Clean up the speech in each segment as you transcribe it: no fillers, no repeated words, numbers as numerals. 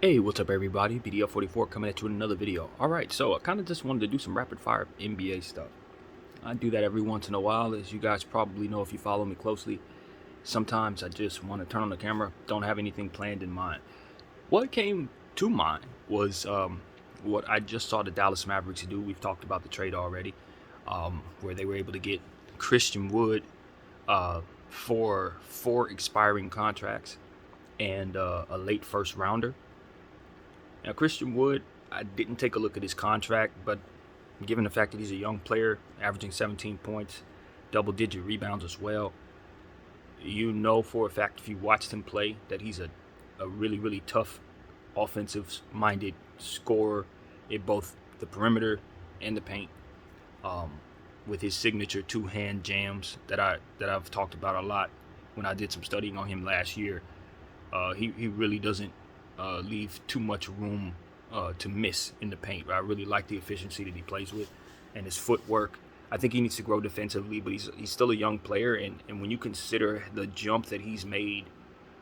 Hey, what's up everybody? BDF44 coming at you with another video. Alright, so I kind of just wanted to do some rapid fire NBA stuff. I do that every once in a while, as you guys probably know if you follow me closely. Sometimes I just want to turn on the camera, don't have anything planned in mind. What came to mind was what I just saw the Dallas Mavericks do. We've talked about the trade already, where they were able to get Christian Wood for 4 expiring contracts and a late first rounder. Now, Christian Wood, I didn't take a look at his contract, but given the fact that he's a young player, averaging 17 points, double-digit rebounds as well, you know for a fact if you watched him play that he's a really, really tough offensive-minded scorer in both the perimeter and the paint, with his signature two-hand jams that I've talked about a lot when I did some studying on him last year. He really doesn't leave too much room to miss in the paint. I really like the efficiency that he plays with and his footwork. I think he needs to grow defensively, but he's still a young player, and when you consider the jump that he's made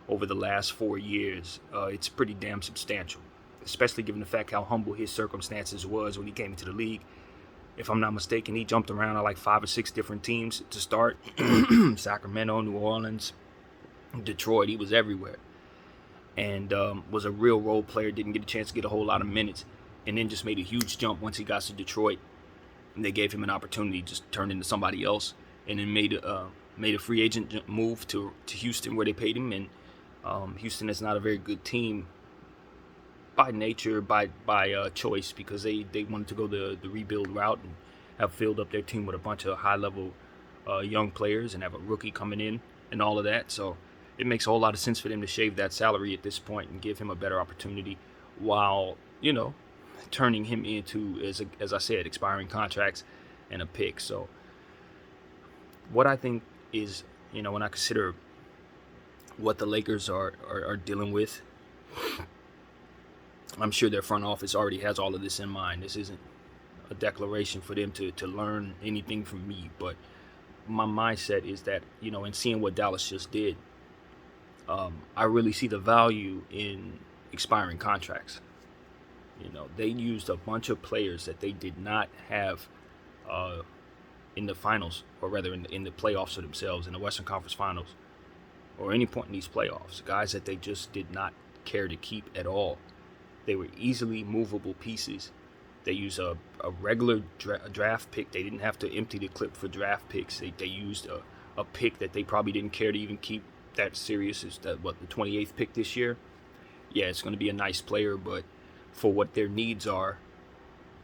over the last 4 years, it's pretty damn substantial, especially given the fact how humble his circumstances was when he came into the league. If I'm not mistaken, he jumped around on like 5 or 6 different teams to start. Sacramento, New Orleans, Detroit, he was everywhere. And was a real role player, didn't get a chance to get a whole lot of minutes, and then just made a huge jump once he got to Detroit. And they gave him an opportunity, just turned into somebody else, and then made a free agent move to Houston, where they paid him. And Houston is not a very good team by nature, by choice, because they wanted to go the rebuild route and have filled up their team with a bunch of high-level young players and have a rookie coming in and all of that. So it makes a whole lot of sense for them to shave that salary at this point and give him a better opportunity while, turning him into, as I said, expiring contracts and a pick. So what I think is, when I consider what the Lakers are dealing with, I'm sure their front office already has all of this in mind. This isn't a declaration for them to learn anything from me, but my mindset is that, in seeing what Dallas just did, I really see the value in expiring contracts. They used a bunch of players that they did not have in the finals, or rather in the playoffs of themselves, in the Western Conference Finals, or any point in these playoffs. Guys that they just did not care to keep at all. They were easily movable pieces. They used a regular draft pick. They didn't have to empty the clip for draft picks. They used a pick that they probably didn't care to even keep that serious. Is that the 28th pick this year? Yeah, it's going to be a nice player, but for what their needs are,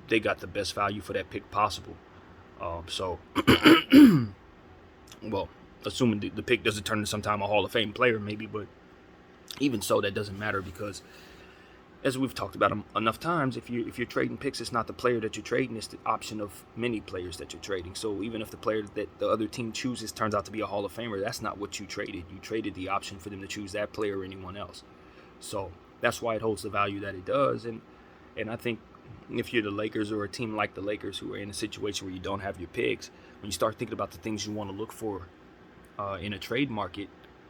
they got the best value for that pick possible. So, well, assuming the pick doesn't turn into sometime a Hall of Fame player, maybe, but even so, that doesn't matter, because as we've talked about enough times, if you're trading picks, it's not the player that you're trading, it's the option of many players that you're trading. So even if the player that the other team chooses turns out to be a Hall of Famer, that's not what you traded. You traded the option for them to choose that player or anyone else. So that's why it holds the value that it does. And I think if you're the Lakers, or a team like the Lakers who are in a situation where you don't have your picks, when you start thinking about the things you want to look for in a trade market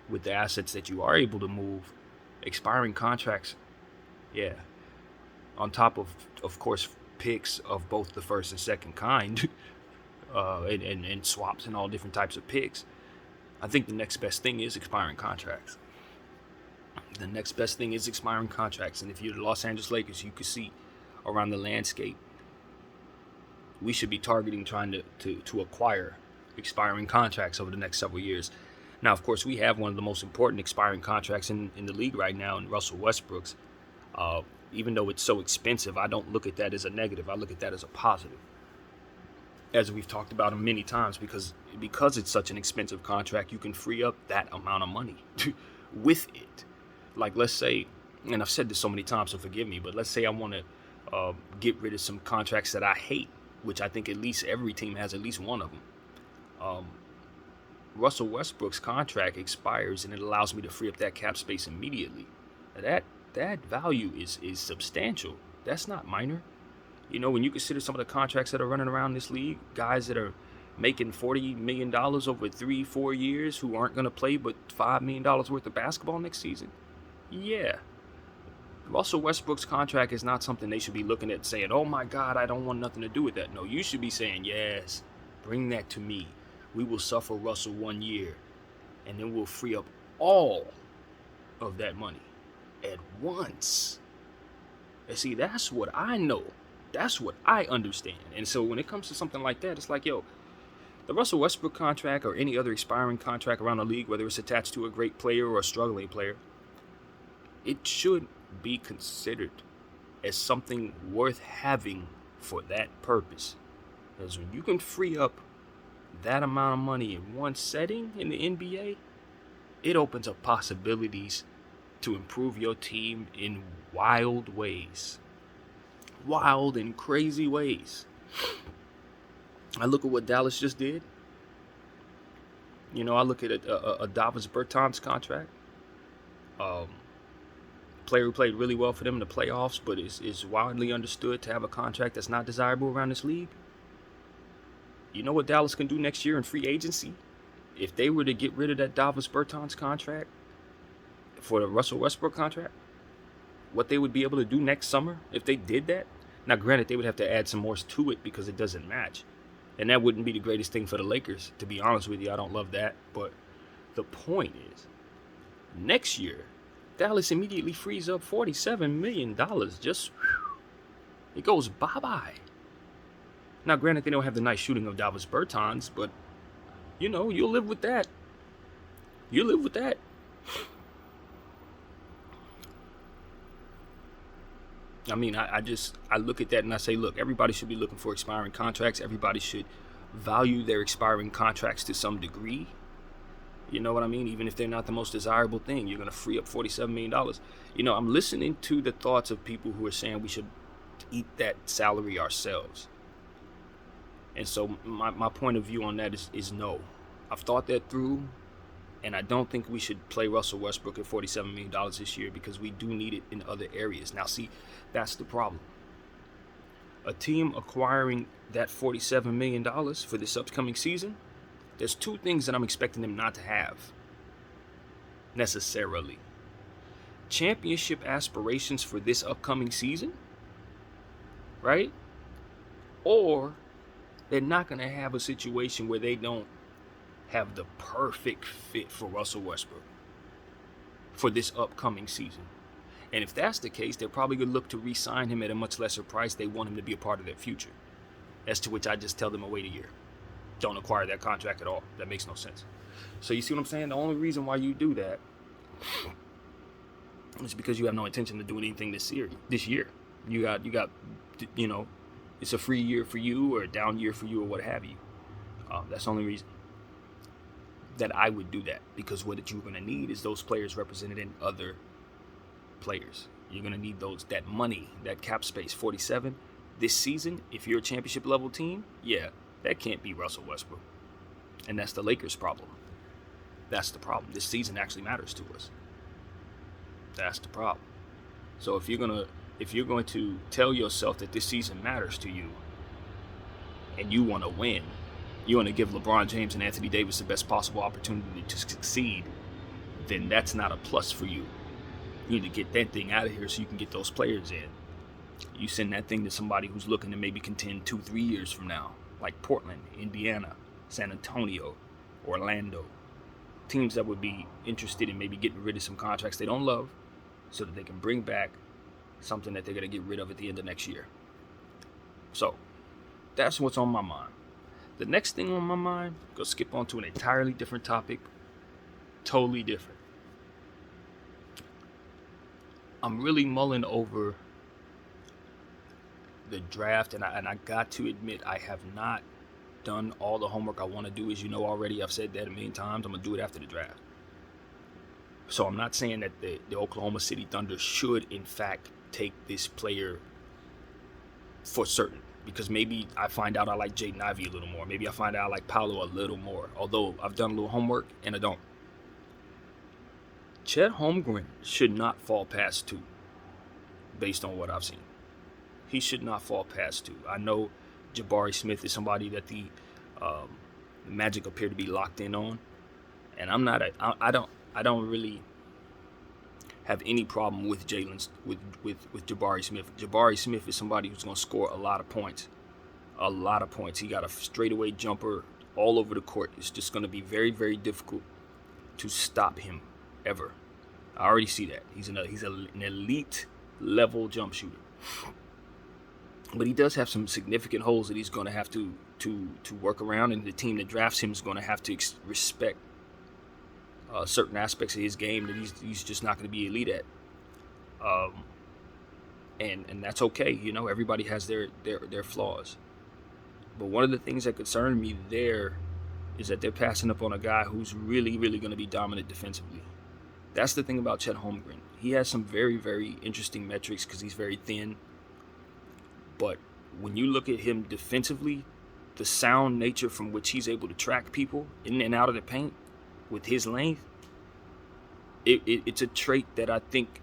with the assets that you are able to move, expiring contracts, yeah, on top of course, picks of both the first and second kind, and swaps and all different types of picks, I think the next best thing is expiring contracts. The next best thing is expiring contracts. And if you're the Los Angeles Lakers, you could see around the landscape, we should be targeting trying to acquire expiring contracts over the next several years. Now, of course, we have one of the most important expiring contracts in the league right now, in Russell Westbrook's. Even though it's so expensive, I don't look at that as a negative. I look at that as a positive. As we've talked about him many times, because it's such an expensive contract, you can free up that amount of money with it. Like, let's say, and I've said this so many times, so forgive me, but let's say I want to get rid of some contracts that I hate, which I think at least every team has at least one of them. Russell Westbrook's contract expires, and it allows me to free up that cap space immediately. That value is substantial. That's not minor. When you consider some of the contracts that are running around this league, guys that are making $40 million over 3-4 years who aren't going to play but $5 million worth of basketball next season, yeah, Russell Westbrook's contract is not something they should be looking at saying, oh my God, I don't want nothing to do with that. No, you should be saying, yes, bring that to me. We will suffer Russell 1 year, and then we'll free up all of that money at once. And see, that's what I know. That's what I understand. And so when it comes to something like that, it's like, yo, the Russell Westbrook contract or any other expiring contract around the league, whether it's attached to a great player or a struggling player, it should be considered as something worth having for that purpose. Because when you can free up that amount of money in one setting in the NBA, it opens up possibilities to improve your team in wild ways. Wild and crazy ways. I look at what Dallas just did. You know, I look at a Davis Bertans contract. Player who played really well for them in the playoffs, but is widely understood to have a contract that's not desirable around this league. You know what Dallas can do next year in free agency? If they were to get rid of that Davis Bertans contract for the Russell Westbrook contract, what they would be able to do next summer if they did that. Now, granted, they would have to add some more to it because it doesn't match. And that wouldn't be the greatest thing for the Lakers, to be honest with you. I don't love that. But the point is, next year, Dallas immediately frees up $47 million. Just, it goes bye-bye. Now, granted, they don't have the nice shooting of Davis Bertans, but, you know, you'll live with that. You'll live with that. I mean, I look at that and I say, look, everybody should be looking for expiring contracts. Everybody should value their expiring contracts to some degree. You know what I mean? Even if they're not the most desirable thing, you're going to free up $47 million. You know, I'm listening to the thoughts of people who are saying we should eat that salary ourselves. And so my point of view on that is no. I've thought that through, and I don't think we should play Russell Westbrook at $47 million this year because we do need it in other areas. Now, see, that's the problem. A team acquiring that $47 million for this upcoming season, there's two things that I'm expecting them not to have necessarily. Championship aspirations for this upcoming season, right? Or they're not going to have a situation where they don't have the perfect fit for Russell Westbrook for this upcoming season. And if that's the case, they're probably going to look to re-sign him at a much lesser price. They want him to be a part of their future. As to which I just tell them to wait a year. Don't acquire that contract at all. That makes no sense. So you see what I'm saying? The only reason why you do that is because you have no intention of doing anything this year. You got, you know, it's a free year for you or a down year for you or what have you. That's the only reason that I would do that, because what you're going to need is those players represented in other players. You're going to need that money, that cap space. 47 this season, if you're a championship level team, yeah, that can't be Russell Westbrook. And that's the Lakers' problem. That's the problem. This season actually matters to us. That's the problem. So if you're going to tell yourself that this season matters to you and you want to win, you want to give LeBron James and Anthony Davis the best possible opportunity to succeed, then that's not a plus for you. You need to get that thing out of here so you can get those players in. You send that thing to somebody who's looking to maybe contend 2-3 years from now, like Portland, Indiana, San Antonio, Orlando. Teams that would be interested in maybe getting rid of some contracts they don't love so that they can bring back something that they're going to get rid of at the end of next year. So, that's what's on my mind. The next thing on my mind, go skip on to an entirely different topic. Totally different. I'm really mulling over the draft, and I got to admit, I have not done all the homework I want to do. As you know already, I've said that a million times. I'm going to do it after the draft. So I'm not saying that the Oklahoma City Thunder should, in fact, take this player for certain. Because maybe I find out I like Jaden Ivey a little more. Maybe I find out I like Paolo a little more. Although I've done a little homework, and I don't. Chet Holmgren should not fall past 2, based on what I've seen. He should not fall past 2. I know Jabari Smith is somebody that the Magic appear to be locked in on, and I'm not. I don't really have any problem with with Jabari Smith. Jabari Smith is somebody who's going to score a lot of points. A lot of points. He got a straightaway jumper all over the court. It's just going to be very, very difficult to stop him ever. I already see that. He's an elite level jump shooter. But he does have some significant holes that he's going to have to work around, and the team that drafts him is going to have to respect certain aspects of his game that he's just not going to be elite at. And that's okay. You know, everybody has their flaws. But one of the things that concerned me there is that they're passing up on a guy who's really, really going to be dominant defensively. That's the thing about Chet Holmgren. He has some very, very interesting metrics because he's very thin. But when you look at him defensively, the sound nature from which he's able to track people in and out of the paint with his length, it's a trait that I think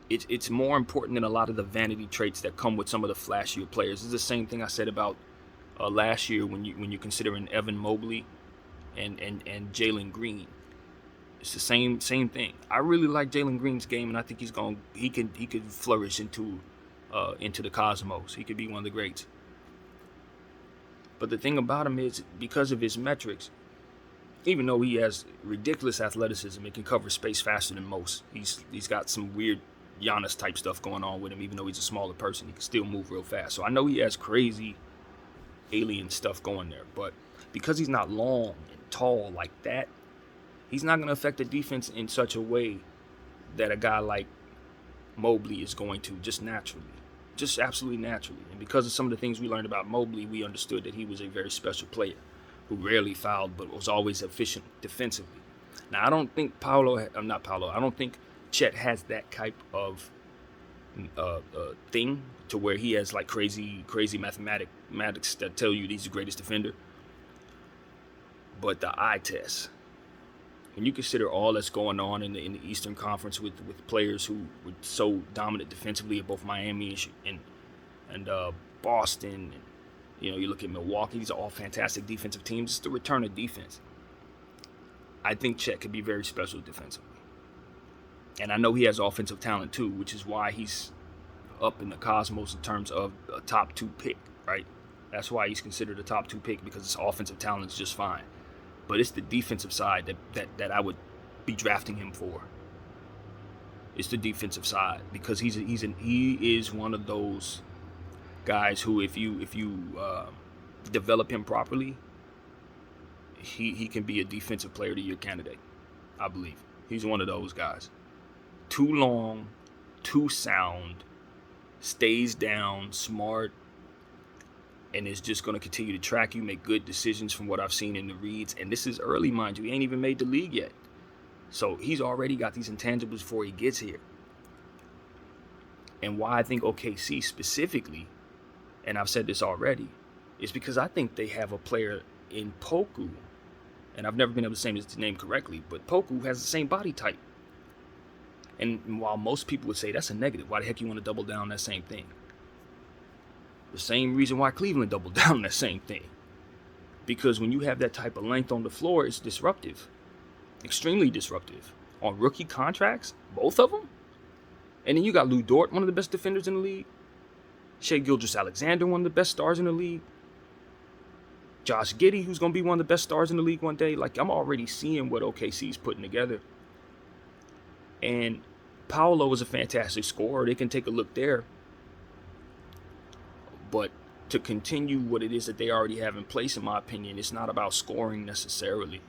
it's more important than a lot of the vanity traits that come with some of the flashier players. It's the same thing I said about last year when you're considering Evan Mobley and Jalen Green. It's the same thing. I really like Jalen Green's game, and I think he could flourish into the cosmos. He could be one of the greats. But the thing about him is, because of his metrics, even though he has ridiculous athleticism and can cover space faster than most, he's got some weird Giannis type stuff going on with him. Even though he's a smaller person, he can still move real fast. So I know he has crazy alien stuff going there, but because he's not long and tall like that, he's not going to affect the defense in such a way that a guy like Mobley is going to, just naturally. Just absolutely naturally. And because of some of the things we learned about Mobley, we understood that he was a very special player who rarely fouled but was always efficient defensively. Now, I don't think I don't think Chet has that type of thing to where he has like crazy mathematics that tell you he's the greatest defender. But the eye test, when you consider all that's going on in the Eastern Conference with players who were so dominant defensively at both Miami and Boston, and, you know, you look at Milwaukee, these are all fantastic defensive teams. It's the return of defense. I think Chet could be very special defensively. And I know he has offensive talent too, which is why he's up in the cosmos in terms of a top 2 pick, right? That's why he's considered a top 2 pick, because his offensive talent is just fine. But it's the defensive side that I would be drafting him for. It's the defensive side, because he is one of those guys who, if you develop him properly, he can be a defensive player of the year candidate. I believe he's one of those guys. Too long, too sound, stays down, smart, and is just going to continue to track you, make good decisions from what I've seen in the reads. And this is early, mind you. He ain't even made the league yet. So he's already got these intangibles before he gets here. And why I think OKC specifically, and I've said this already, is because I think they have a player in Poku, and I've never been able to say his name correctly, but Poku has the same body type. And while most people would say that's a negative, why the heck you want to double down on that same thing? The same reason why Cleveland doubled down on that same thing. Because when you have that type of length on the floor, it's disruptive. Extremely disruptive. On rookie contracts, both of them. And then you got Lou Dort, one of the best defenders in the league. Shai Gilgeous-Alexander, one of the best stars in the league. Josh Giddey, who's going to be one of the best stars in the league one day. Like, I'm already seeing what OKC's putting together. And Paolo is a fantastic scorer. They can take a look there. But to continue what it is that they already have in place, in my opinion, it's not about scoring necessarily.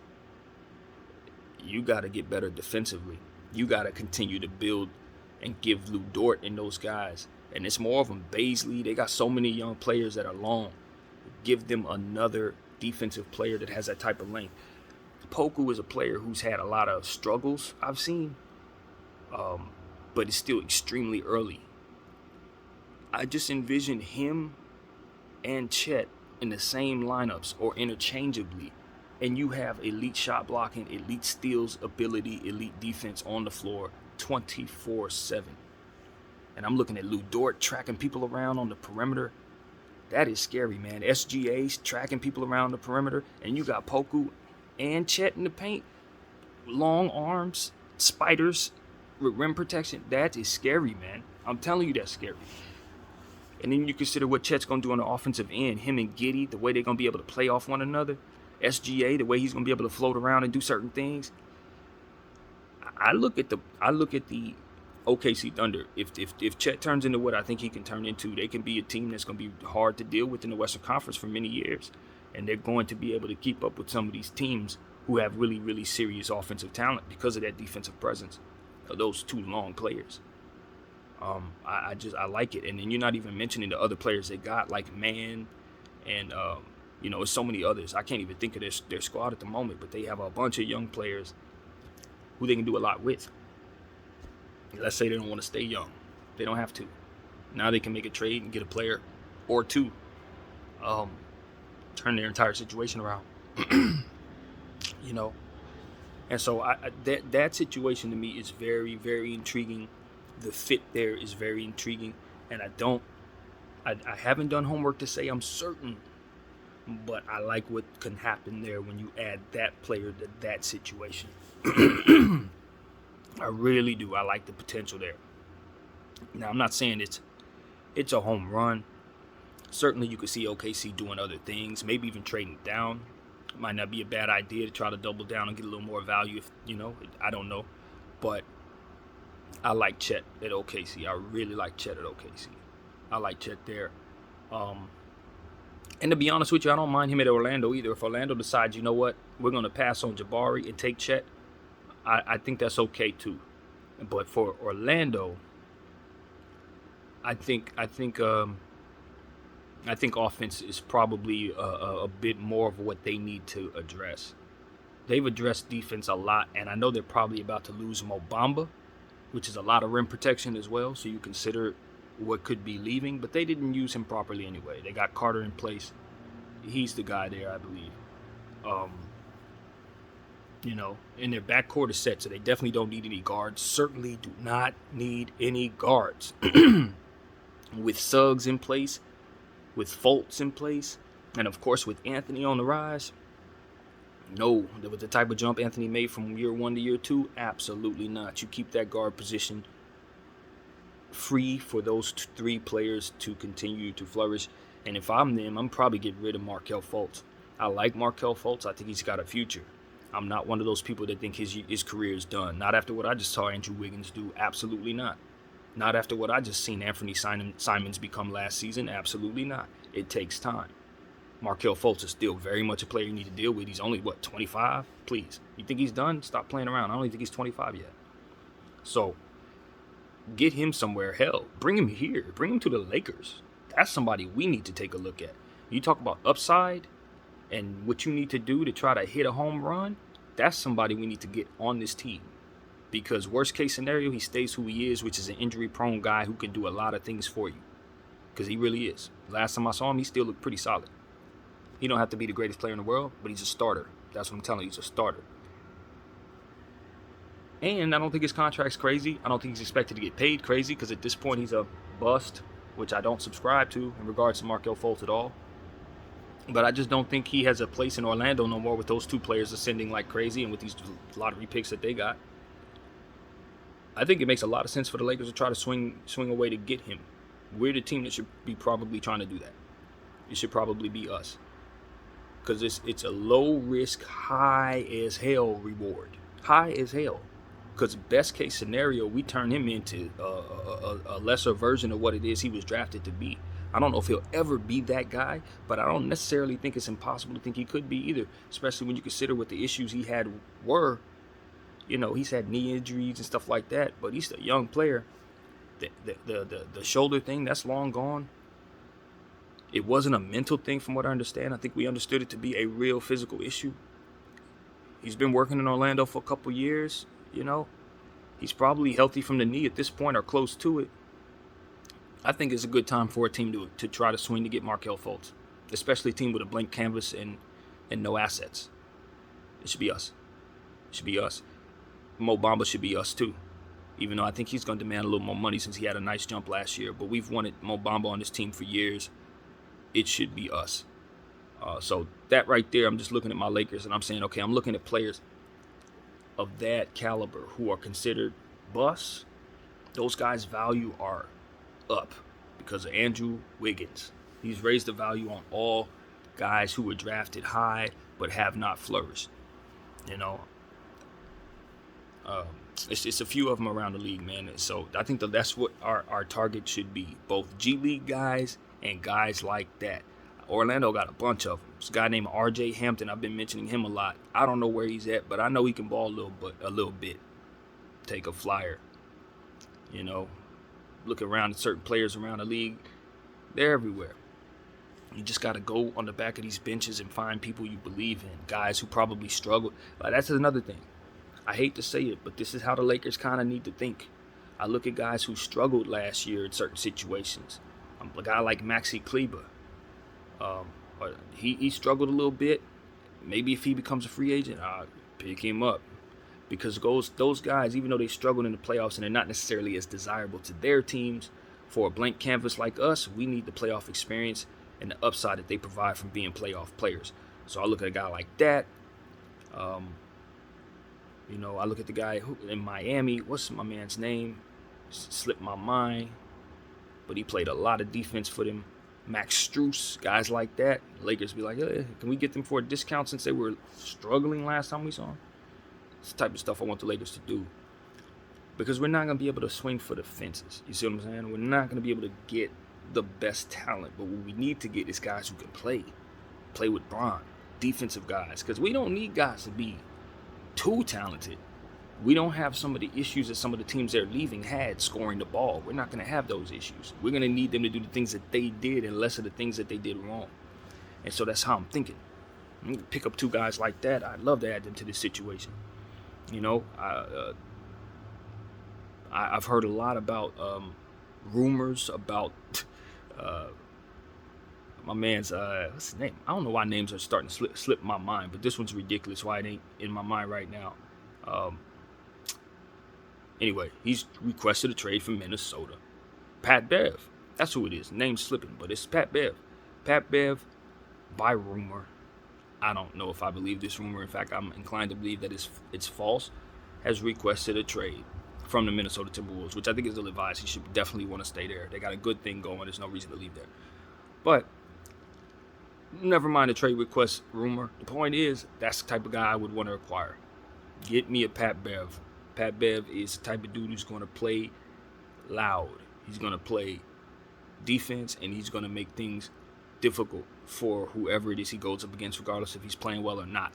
You got to get better defensively. You got to continue to build and give Lou Dort and those guys. And it's more of them. Baisley, they got so many young players that are long. Give them another defensive player that has that type of length. Poku is a player who's had a lot of struggles I've seen. But it's still extremely early. I just envision him and Chet in the same lineups or interchangeably, and you have elite shot blocking, elite steals ability, elite defense on the floor 24/7. And I'm looking at Lou Dort tracking people around on the perimeter. That is scary, man. SGA's tracking people around the perimeter, and you got Poku and Chet in the paint. Long arms, spiders with rim protection, that is scary, man. I'm telling you, that's scary. And then you consider what Chet's going to do on the offensive end. Him and Giddey, the way they're going to be able to play off one another. SGA, the way he's going to be able to float around and do certain things. I look at the OKC Thunder. If Chet turns into what I think he can turn into, they can be a team that's going to be hard to deal with in the Western Conference for many years. And they're going to be able to keep up with some of these teams who have really, really serious offensive talent because of that defensive presence of those two long players. I like it. And then you're not even mentioning the other players they got, like Mann and, there's so many others. I can't even think of their squad at the moment, but they have a bunch of young players who they can do a lot with. Let's say they don't want to stay young. They don't have to. Now they can make a trade and get a player or two. Turn their entire situation around. And so that situation to me is very, very intriguing. The fit there is very intriguing. And I haven't done homework to say I'm certain, but I like what can happen there when you add that player to that situation. I really do. I like the potential there. Now, I'm not saying it's a home run. Certainly, you could see OKC doing other things, maybe even trading down. It might not be a bad idea to try to double down and get a little more value, I don't know. But I like Chet at OKC. I really like Chet at OKC. I like Chet there. And to be honest with you, I don't mind him at Orlando either. If Orlando decides, you know what, we're going to pass on Jabari and take Chet, I think that's okay too. But for Orlando, I think offense is probably a bit more of what they need to address. They've addressed defense a lot, and I know they're probably about to lose Mo Bamba, which is a lot of rim protection as well, so you consider what could be leaving, but they didn't use him properly anyway. They got Carter in place. He's the guy there, I believe. And their backcourt is set, so they definitely don't need any guards. Certainly do not need any guards. With Suggs in place, with Fultz in place, and of course with Anthony on the rise, no, with the type of jump Anthony made from year 1 to year 2, absolutely not. You keep that guard position free for those 3 players to continue to flourish. And if I'm them, I'm probably getting rid of Markelle Fultz. I like Markelle Fultz. I think he's got a future. I'm not one of those people that think his career is done. Not after what I just saw Andrew Wiggins do. Absolutely not. Not after what I just seen Anthony Simons become last season. Absolutely not. It takes time. Markelle Fultz is still very much a player you need to deal with. He's only, 25? Please. You think he's done? Stop playing around. I don't even think he's 25 yet. So, get him somewhere. Hell, bring him here. Bring him to the Lakers. That's somebody we need to take a look at. You talk about upside and what you need to do to try to hit a home run. That's somebody we need to get on this team. Because worst case scenario, he stays who he is, which is an injury-prone guy who can do a lot of things for you. Because he really is. Last time I saw him, he still looked pretty solid. He don't have to be the greatest player in the world, but he's a starter. That's what I'm telling you. He's a starter. And I don't think his contract's crazy. I don't think he's expected to get paid crazy because at this point he's a bust, which I don't subscribe to in regards to Markelle Fultz at all. But I just don't think he has a place in Orlando no more with those 2 players ascending like crazy and with these lottery picks that they got. I think it makes a lot of sense for the Lakers to try to swing a way to get him. We're the team that should be probably trying to do that. It should probably be us. Because it's a low-risk, high-as-hell reward. High as hell. Because best case scenario, we turn him into a lesser version of what it is he was drafted to be. I don't know if he'll ever be that guy, but I don't necessarily think it's impossible to think he could be either, especially when you consider what the issues he had were. He's had knee injuries and stuff like that, but he's a young player. The shoulder thing, that's long gone. It wasn't a mental thing from what I understand. I think we understood it to be a real physical issue. He's been working in Orlando for a couple years, He's probably healthy from the knee at this point or close to it. I think it's a good time for a team to try to swing to get Markelle Fultz, especially a team with a blank canvas and no assets. It should be us. It should be us. Mo Bamba should be us too, even though I think he's going to demand a little more money since he had a nice jump last year. But we've wanted Mo Bamba on this team for years. It should be us. So that right there, I'm just looking at my Lakers and I'm saying, okay, I'm looking at players. of that caliber who are considered busts, those guys' value are up because of Andrew Wiggins. He's raised the value on all guys who were drafted high but have not flourished. You know, it's a few of them around the league, man. So I think that's what our target should be, both G League guys and guys like that. Orlando got a bunch of them. This guy named RJ Hampton, I've been mentioning him a lot. I don't know where he's at, but I know he can ball a little bit. Take a flyer. You know, look around at certain players around the league. They're everywhere. You just got to go on the back of these benches and find people you believe in. Guys who probably struggle. Like, that's another thing. I hate to say it, but this is how the Lakers kind of need to think. I look at guys who struggled last year in certain situations. A guy like Maxi Kleber. He struggled a little bit. Maybe if he becomes a free agent, I'll pick him up. Because those guys, even though they struggled in the playoffs and they're not necessarily as desirable to their teams, for a blank canvas like us, we need the playoff experience and the upside that they provide from being playoff players. So I look at a guy like that. I look at the guy in Miami. What's my man's name? Slipped my mind. But he played a lot of defense for them. Max Strus, guys like that. Lakers be like, hey, can we get them for a discount since they were struggling last time we saw them? It's the type of stuff I want the Lakers to do. Because we're not going to be able to swing for the fences. You see what I'm saying? We're not going to be able to get the best talent. But what we need to get is guys who can play. Play with Bron. Defensive guys. Because we don't need guys to be too talented. We don't have some of the issues that some of the teams they're leaving had scoring the ball. We're not going to have those issues. We're going to need them to do the things that they did and less of the things that they did wrong. And so that's how I'm thinking. Pick up two guys like that. I'd love to add them to this situation. You know, I've heard a lot about rumors about my man's, what's his name? I don't know why names are starting to slip my mind, but this one's ridiculous why it ain't in my mind right now. Anyway, he's requested a trade from Minnesota. Pat Bev. That's who it is. Name's slipping, but it's Pat Bev. Pat Bev, by rumor, I don't know if I believe this rumor. In fact, I'm inclined to believe that it's false, has requested a trade from the Minnesota Timberwolves, which I think is ill-advised. He should definitely want to stay there. They got a good thing going. There's no reason to leave there. But never mind the trade request rumor. The point is, that's the type of guy I would want to acquire. Get me a Pat Bev. Pat Bev is the type of dude who's going to play loud. He's going to play defense, and he's going to make things difficult for whoever it is he goes up against, regardless if he's playing well or not.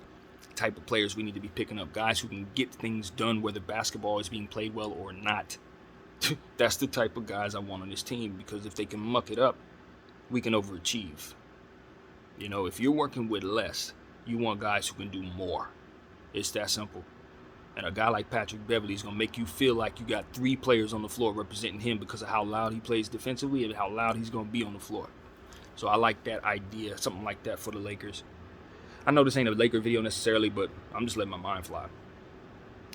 The type of players we need to be picking up. Guys who can get things done whether basketball is being played well or not. That's the type of guys I want on this team, because if they can muck it up, we can overachieve. You know, if you're working with less, you want guys who can do more. It's that simple. And a guy like Patrick Beverley is going to make you feel like you got three players on the floor representing him because of how loud he plays defensively and how loud he's going to be on the floor. So I like that idea, something like that for the Lakers. I know this ain't a Laker video necessarily, but I'm just letting my mind fly.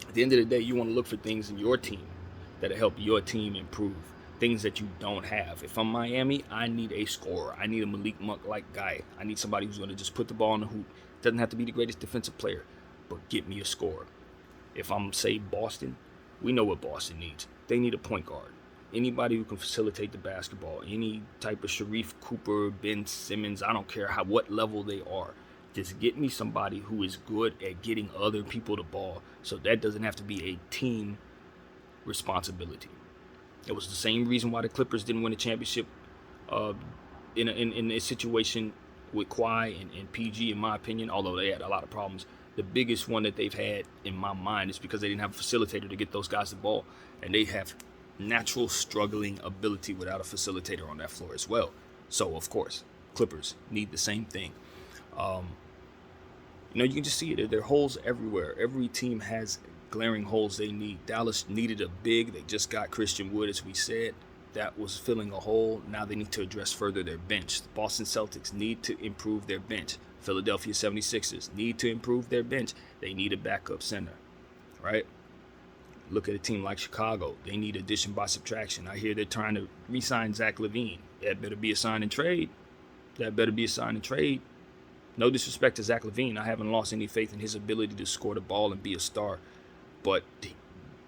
At the end of the day, you want to look for things in your team that'll help your team improve. Things that you don't have. If I'm Miami, I need a scorer. I need a Malik Monk-like guy. I need somebody who's going to just put the ball in the hoop. Doesn't have to be the greatest defensive player, but get me a scorer. If I'm, say, Boston, we know what Boston needs. They need a point guard. Anybody who can facilitate the basketball. Any type of Sharif Cooper, Ben Simmons, I don't care what level they are. Just get me somebody who is good at getting other people the ball, so that doesn't have to be a team responsibility. It was the same reason why the Clippers didn't win a championship in a situation with Kawhi and PG, in my opinion, although they had a lot of problems. The biggest one that they've had in my mind is because they didn't have a facilitator to get those guys the ball, and they have natural struggling ability without a facilitator on that floor as well. So, of course, Clippers need the same thing. You can just see it. There are holes everywhere. Every team has glaring holes they need. Dallas needed a big. They just got Christian Wood, as we said. That was filling a hole. Now they need to address further their bench. The Boston Celtics need to improve their bench. Philadelphia 76ers need to improve their bench. They need a backup center, right? Look at a team like Chicago. They need addition by subtraction. I hear they're trying to re-sign Zach LaVine. That better be a sign and trade. No disrespect to Zach LaVine. I haven't lost any faith in his ability to score the ball and be a star. but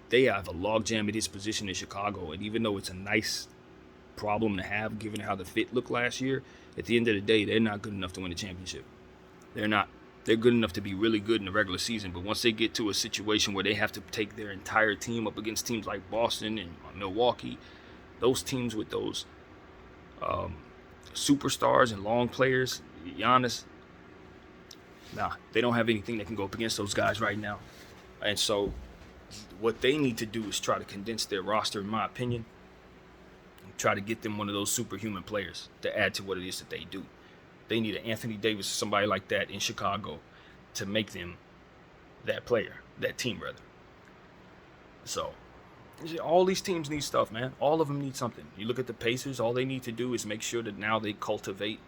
they have a logjam at his position in Chicago. And even though it's a nice problem to have, given how the fit looked last year, at the end of the day, they're not good enough to win a championship. They're not. They're good enough to be really good in the regular season, but once they get to a situation where they have to take their entire team up against teams like Boston and Milwaukee, those teams with those superstars and long players, Giannis, they don't have anything that can go up against those guys right now. And so what they need to do is try to condense their roster, in my opinion, and try to get them one of those superhuman players to add to what it is that they do. They need an Anthony Davis or somebody like that in Chicago to make them that player, that team rather. So all these teams need stuff, man. All of them need something. You look at the Pacers, all they need to do is make sure that now they cultivate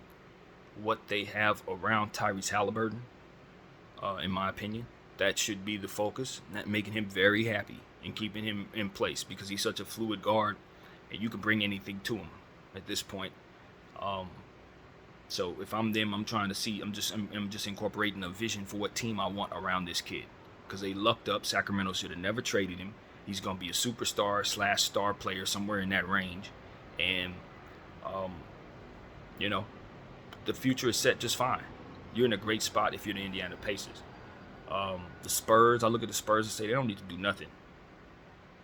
what they have around Tyrese Halliburton, in my opinion. That should be the focus, making him very happy and keeping him in place because he's such a fluid guard and you can bring anything to him at this point. So if I'm them, I'm trying to see, I'm just incorporating a vision for what team I want around this kid. Because they lucked up. Sacramento should have never traded him. He's going to be a superstar / star player somewhere in that range. And, the future is set just fine. You're in a great spot if you're the Indiana Pacers. The Spurs, I look at the Spurs and say they don't need to do nothing.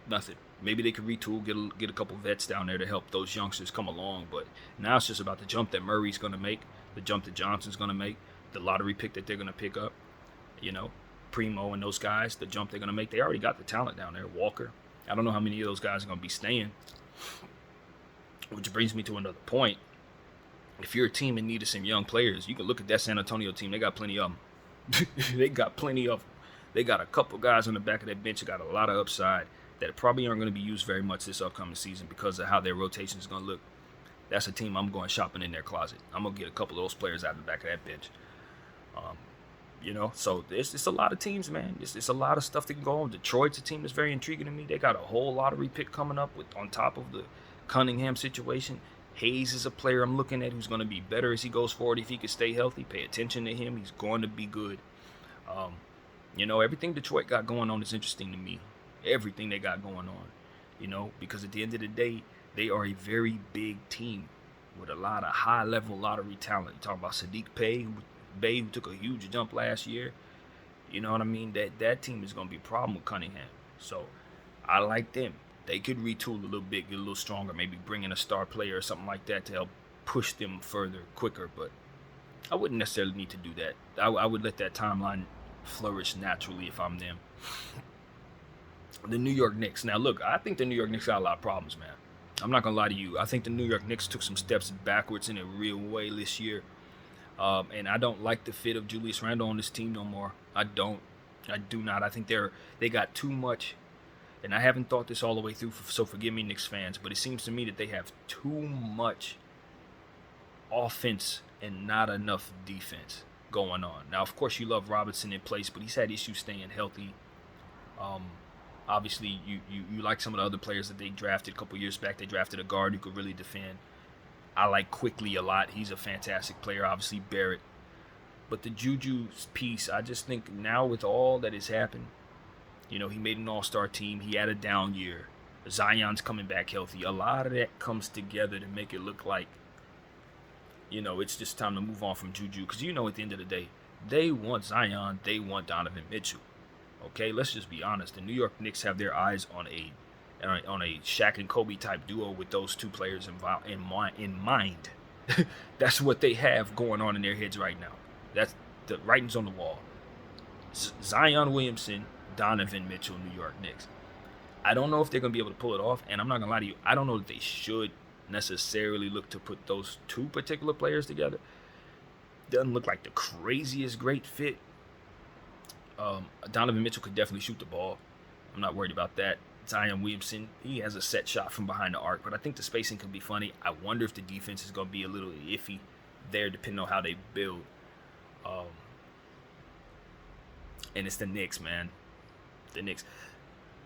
Nothing. Maybe they could retool, get a couple vets down there to help those youngsters come along. But now it's just about the jump that Murray's going to make, the jump that Johnson's going to make, the lottery pick that they're going to pick up, Primo and those guys, the jump they're going to make. They already got the talent down there. Walker. I don't know how many of those guys are going to be staying. Which brings me to another point. If you're a team in need of some young players, you can look at that San Antonio team. They got plenty of them. They got plenty of them. They got a couple guys on the back of that bench that got a lot of upside that probably aren't going to be used very much this upcoming season because of how their rotation is going to look. That's a team I'm going shopping in their closet. I'm going to get a couple of those players out of the back of that bench. So it's a lot of teams, man. It's a lot of stuff that can go on. Detroit's a team that's very intriguing to me. They got a whole lottery pick coming up on top of the Cunningham situation. Hayes is a player I'm looking at who's going to be better as he goes forward if he can stay healthy. Pay attention to him. He's going to be good. Everything Detroit got going on is interesting to me. Everything they got going on, because at the end of the day, they are a very big team with a lot of high-level lottery talent. You talk about Sadiq Bey, who took a huge jump last year. You know what I mean? That team is going to be a problem with Cunningham. So I like them. They could retool a little bit, get a little stronger, maybe bring in a star player or something like that to help push them further, quicker. But I wouldn't necessarily need to do that. I would let that timeline flourish naturally if I'm them. The New York Knicks. Now, look, I think the New York Knicks got a lot of problems, man. I'm not going to lie to you. I think the New York Knicks took some steps backwards in a real way this year. And I don't like the fit of Julius Randle on this team no more. I do not. I think they got too much. And I haven't thought this all the way through, so forgive me, Knicks fans. But it seems to me that they have too much offense and not enough defense going on. Now, of course, you love Robinson in place, but he's had issues staying healthy. Obviously, you like some of the other players that they drafted a couple years back. They drafted a guard who could really defend. I like Quickly a lot. He's a fantastic player. Obviously, Barrett. But the Juju piece, I just think now with all that has happened, he made an all-star team. He had a down year. Zion's coming back healthy. A lot of that comes together to make it look like, it's just time to move on from Juju. Because, at the end of the day, they want Zion. They want Donovan Mitchell. Okay, let's just be honest. The New York Knicks have their eyes on a Shaq and Kobe type duo with those two players in mind. That's what they have going on in their heads right now. That's the writing's on the wall. Zion Williamson, Donovan Mitchell, New York Knicks. I don't know if they're going to be able to pull it off, and I'm not going to lie to you. I don't know that they should necessarily look to put those two particular players together. Doesn't look like the craziest great fit. Donovan Mitchell could definitely shoot the ball. I'm not worried about that. Zion Williamson, he has a set shot from behind the arc, but I think the spacing could be funny. I wonder if the defense is going to be a little iffy there, depending on how they build. And it's the Knicks, man. The Knicks.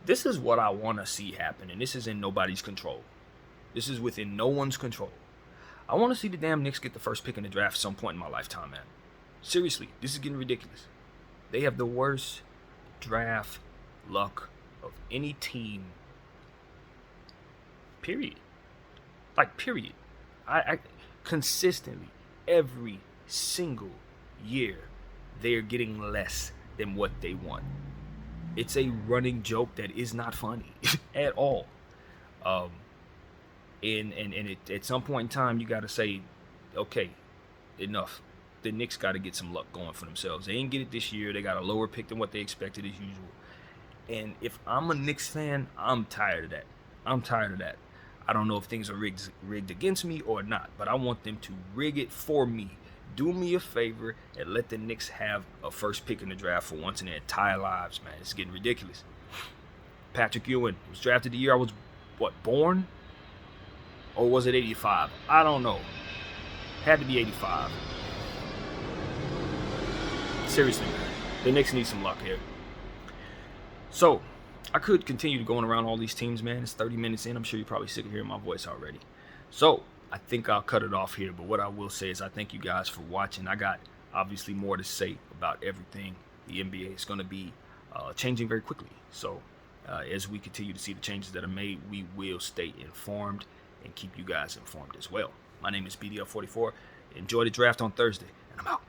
This is what I want to see happen, and this is in nobody's control. This is within no one's control. I want to see the damn Knicks get the first pick in the draft at some point in my lifetime, man. Seriously, this is getting ridiculous. They have the worst draft luck of any team. Period. Like, period. I consistently, every single year, they're getting less than what they want. It's a running joke that is not funny at all. Um, at some point in time, you got to say, okay, enough. The Knicks got to get some luck going for themselves. They didn't get it this year. They got a lower pick than what they expected as usual. And if I'm a Knicks fan, I'm tired of that. I'm tired of that. I don't know if things are rigged against me or not, but I want them to rig it for me. Do me a favor and let the Knicks have a first pick in the draft for once in their entire lives, man. It's getting ridiculous. Patrick Ewing was drafted the year I was, born? Or was it 85? I don't know. Had to be 85. Seriously, man. The Knicks need some luck here. So, I could continue going around all these teams, man. It's 30 minutes in. I'm sure you're probably sick of hearing my voice already. So, I think I'll cut it off here. But what I will say is I thank you guys for watching. I got obviously more to say about everything. The NBA is going to be changing very quickly. So, as we continue to see the changes that are made, we will stay informed and keep you guys informed as well. My name is BDL44. Enjoy the draft on Thursday, and I'm out.